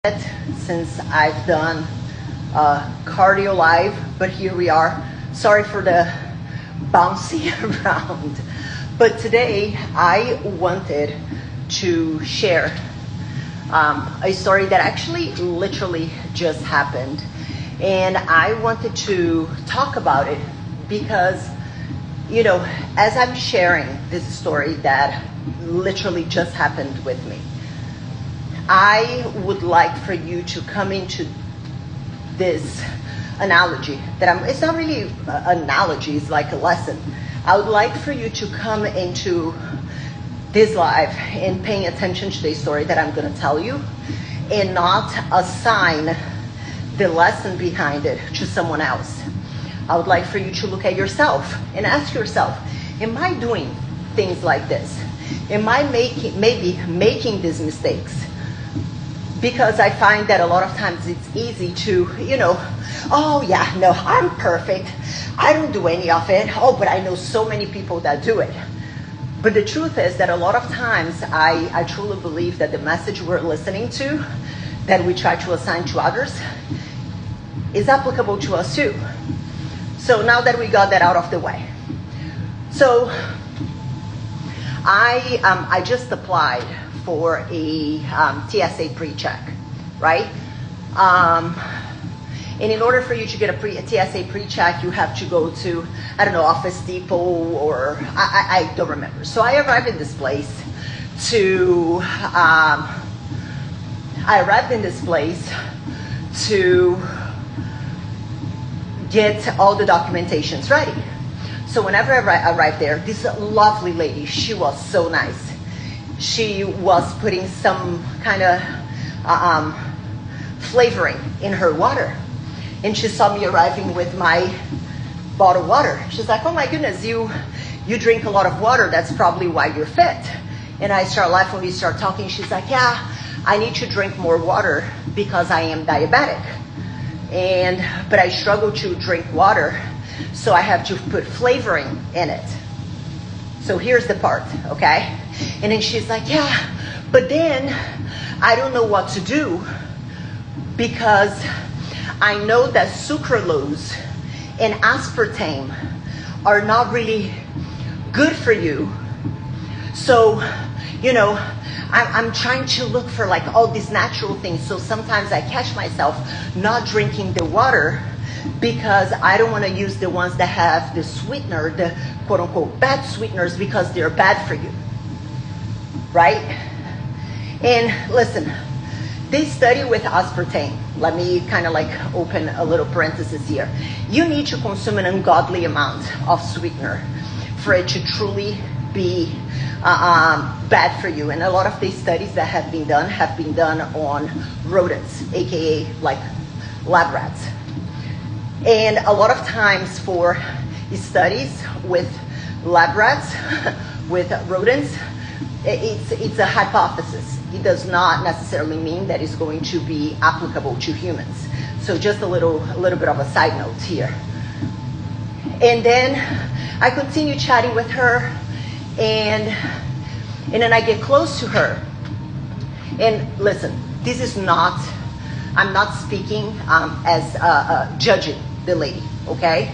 since I've done cardio live, but here we are. Sorry for the bouncing around. But today I wanted to share a story that actually literally just happened. And I wanted to talk about it because, you know, as I'm sharing this story that literally just happened with me, I would like for you to come into this analogy it's not really an analogy, it's like a lesson. I would like for you to come into this live and paying attention to the story that I'm going to tell you and not assign the lesson behind it to someone else. I would like for you to look at yourself and ask yourself, am I doing things like this? Am I maybe making these mistakes? Because I find that a lot of times it's easy to, oh yeah, no, I'm perfect. I don't do any of it. Oh, but I know so many people that do it. But the truth is that a lot of times I truly believe that the message we're listening to, that we try to assign to others, is applicable to us too. So now that we got that out of the way. So I just applied for a TSA pre-check, right? And in order for you to get a TSA pre-check, you have to go to, I don't know, Office Depot or I don't remember. So I arrived in this place to get all the documentations ready. So whenever I arrived there, this lovely lady, she was so nice. She was putting some kind of flavoring in her water. And she saw me arriving with my bottled water. She's like, oh my goodness, you drink a lot of water. That's probably why you're fit. And I start laughing, we start talking. She's like, yeah, I need to drink more water because I am diabetic. But I struggle to drink water, so I have to put flavoring in it. So here's the part, okay? And then she's like, yeah, but then I don't know what to do because I know that sucralose and aspartame are not really good for you. So, I'm trying to look for like all these natural things. So sometimes I catch myself not drinking the water because I don't want to use the ones that have the sweetener, the quote unquote bad sweeteners, because they're bad for you. Right? And listen, they study with aspartame. Let me kind of like open a little parenthesis here. You need to consume an ungodly amount of sweetener for it to truly be bad for you. And a lot of these studies that have been done on rodents, aka like lab rats. And a lot of times for studies with lab rats, with rodents, it's a hypothesis. It does not necessarily mean that it's going to be applicable to humans. So just a little bit of a side note here. And then I continue chatting with her, and then I get close to her. And listen, this is not, I'm not speaking as judging the lady, okay?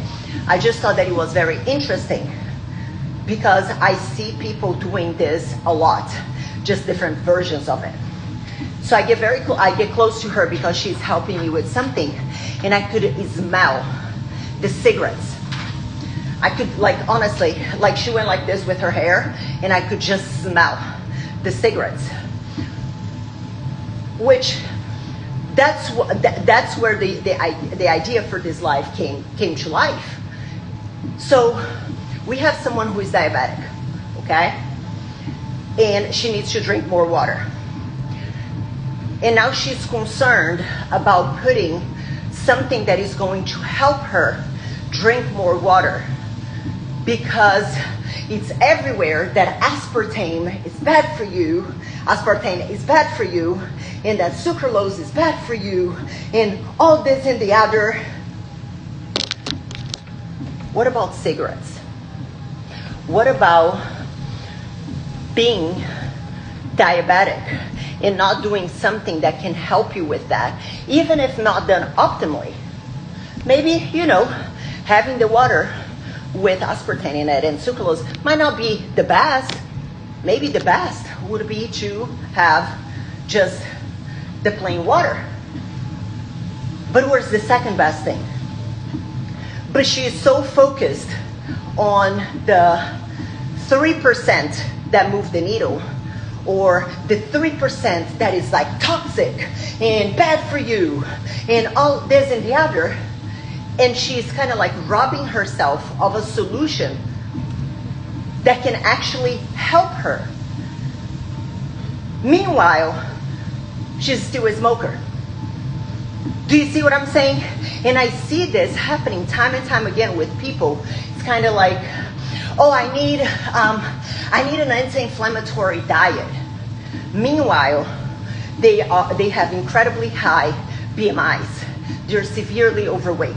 I just thought that it was very interesting because I see people doing this a lot, just different versions of it. So I get close to her because she's helping me with something, and I could smell the cigarettes. I could, like, honestly, like she went like this with her hair, and I could just smell the cigarettes. Which, that's where the idea for this life came to life. So we have someone who is diabetic, okay? And she needs to drink more water. And now she's concerned about putting something that is going to help her drink more water because it's everywhere that aspartame is bad for you, and that sucralose is bad for you, and all this and the other. What about cigarettes? What about being diabetic and not doing something that can help you with that, even if not done optimally. Maybe, having the water with aspartame in it and sucralose might not be the best. Maybe the best would be to have just the plain water. But where's the second best thing? But she is so focused on the 3% that move the needle, or the 3% that is like toxic and bad for you, and all this and the other, and she's kind of like robbing herself of a solution that can actually help her. Meanwhile, she's still a smoker. Do you see what I'm saying? And I see this happening time and time again with people. It's kind of like, oh, I need an anti-inflammatory diet. Meanwhile, they have incredibly high BMIs. They're severely overweight.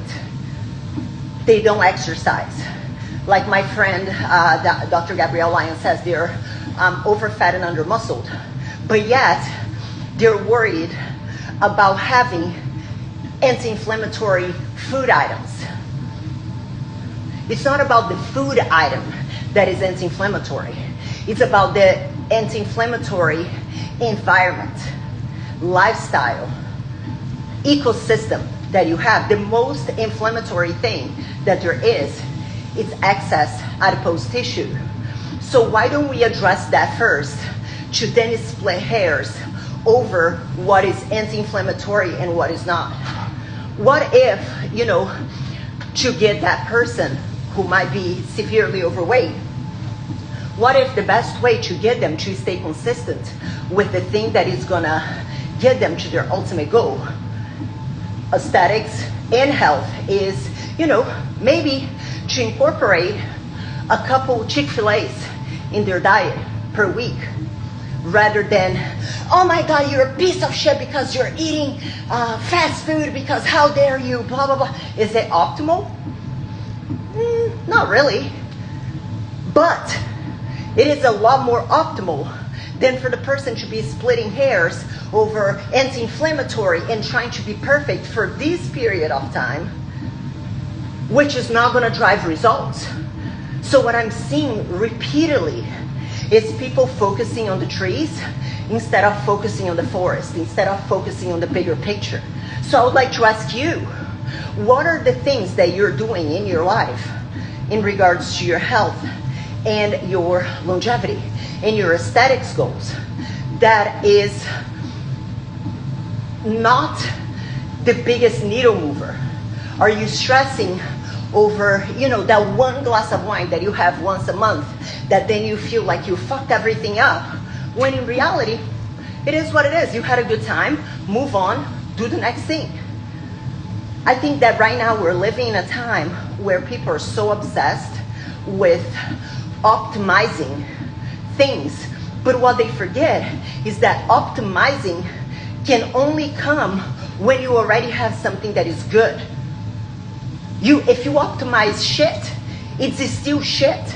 They don't exercise. Like my friend, Dr. Gabrielle Lyon says, they're overfed and under-muscled. But yet, they're worried about having anti-inflammatory food items. It's not about the food item that is anti-inflammatory. It's about the anti-inflammatory environment, lifestyle, ecosystem that you have. The most inflammatory thing that there is excess adipose tissue. So why don't we address that first to then split hairs over what is anti-inflammatory and what is not? What if, to get that person who might be severely overweight, what if the best way to get them to stay consistent with the thing that is gonna get them to their ultimate goal, aesthetics and health, is, maybe to incorporate a couple Chick-fil-A's in their diet per week, rather than, oh my God, you're a piece of shit because you're eating fast food, because how dare you, blah, blah, blah. Is it optimal? Not really. But it is a lot more optimal than for the person to be splitting hairs over anti-inflammatory and trying to be perfect for this period of time, which is not going to drive results. So what I'm seeing repeatedly is people focusing on the trees instead of focusing on the forest, instead of focusing on the bigger picture. So I would like to ask you, what are the things that you're doing in your life in regards to your health and your longevity and your aesthetics goals that is not the biggest needle mover? Are you stressing over, that one glass of wine that you have once a month, that then you feel like you fucked everything up, when in reality, it is what it is. You had a good time, move on, do the next thing. I think that right now we're living in a time where people are so obsessed with optimizing things, but what they forget is that optimizing can only come when you already have something that is good. If you optimize shit, it's still shit.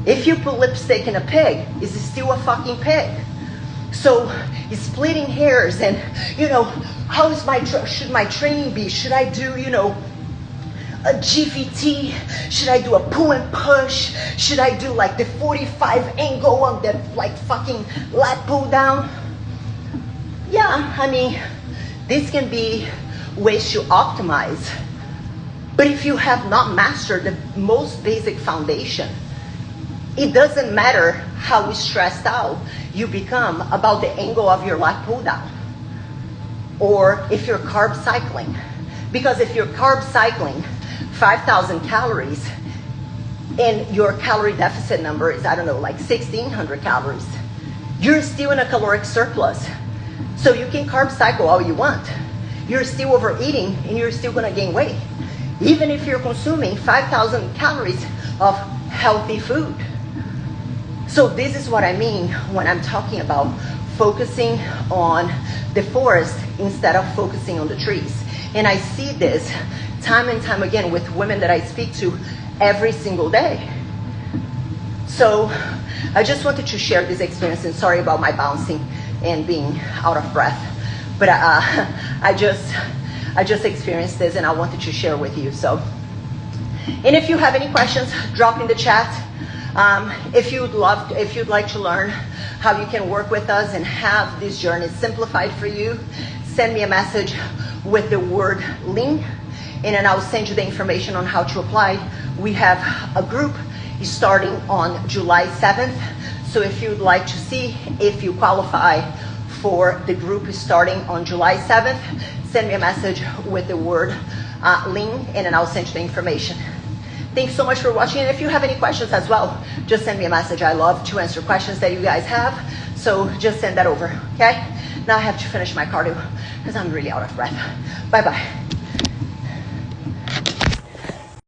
If you put lipstick in a pig, it's still a fucking pig. So splitting hairs and, how is should my training be? Should I do, a GVT? Should I do a pull and push? Should I do like the 45 angle on the fucking lat pull down? Yeah, this can be ways to optimize. But if you have not mastered the most basic foundation, it doesn't matter how stressed out you become about the angle of your lat pull down, or if you're carb cycling. Because if you're carb cycling 5,000 calories and your calorie deficit number is, 1,600 calories, you're still in a caloric surplus. So you can carb cycle all you want. You're still overeating and you're still gonna gain weight, even if you're consuming 5,000 calories of healthy food. So this is what I mean when I'm talking about focusing on the forest instead of focusing on the trees. And I see this time and time again with women that I speak to every single day. So I just wanted to share this experience, and sorry about my bouncing and being out of breath. But I just experienced this and I wanted to share with you. So, and if you have any questions, drop in the chat. If you'd like to learn how you can work with us and have this journey simplified for you, send me a message with the word lean, and then I'll send you the information on how to apply. We have a group starting on July 7th. So if you'd like to see if you qualify for the group starting on July 7th, send me a message with the word lean, and then I'll send you the information. Thanks so much for watching. And if you have any questions as well, just send me a message. I love to answer questions that you guys have. So just send that over, okay? Now I have to finish my cardio because I'm really out of breath. Bye-bye.